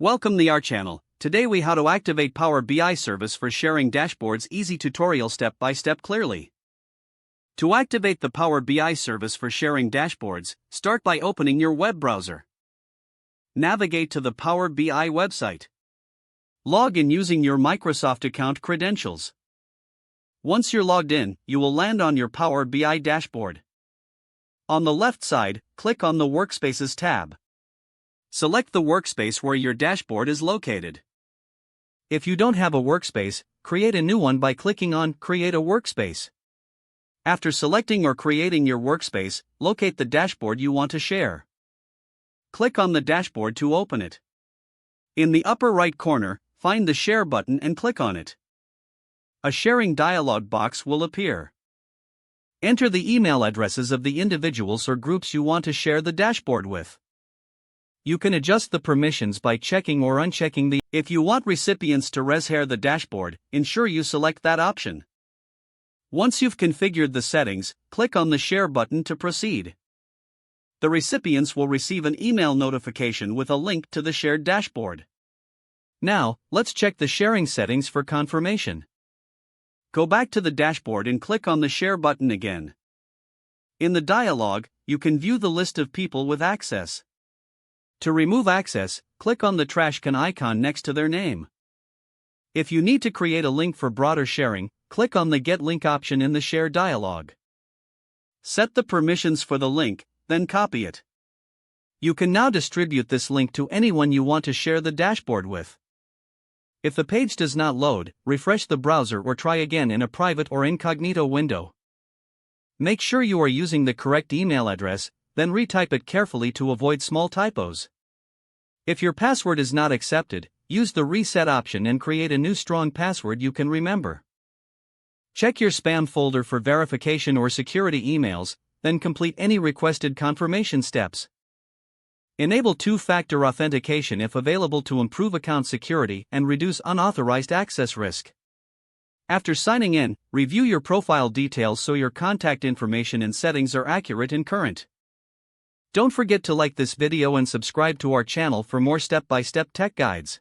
Welcome to our channel. Today we how to activate Power BI service for sharing dashboards. Easy tutorial step by step clearly. To activate the Power BI service for sharing dashboards, start by opening your web browser. Navigate to the Power BI website. Log in using your Microsoft account credentials. Once you're logged in, you will land on your Power BI dashboard. On the left side, click on the Workspaces tab. Select the workspace where your dashboard is located. If you don't have a workspace, create a new one by clicking on Create a Workspace. After selecting or creating your workspace, locate the dashboard you want to share. Click on the dashboard to open it. In the upper right corner, find the Share button and click on it. A sharing dialog box will appear. Enter the email addresses of the individuals or groups you want to share the dashboard with. You can adjust the permissions by checking or unchecking the. If you want recipients to share the dashboard, ensure you select that option. Once you've configured the settings, click on the Share button to proceed. The recipients will receive an email notification with a link to the shared dashboard. Now, let's check the sharing settings for confirmation. Go back to the dashboard and click on the Share button again. In the dialog, you can view the list of people with access. To remove access, click on the trash can icon next to their name. If you need to create a link for broader sharing, click on the Get Link option in the Share dialog. Set the permissions for the link, then copy it. You can now distribute this link to anyone you want to share the dashboard with. If the page does not load, refresh the browser or try again in a private or incognito window. Make sure you are using the correct email address, then retype it carefully to avoid small typos. If your password is not accepted, use the Reset option and create a new strong password you can remember. Check your spam folder for verification or security emails, then complete any requested confirmation steps. Enable two-factor authentication if available to improve account security and reduce unauthorized access risk. After signing in, review your profile details so your contact information and settings are accurate and current. Don't forget to like this video and subscribe to our channel for more step-by-step tech guides.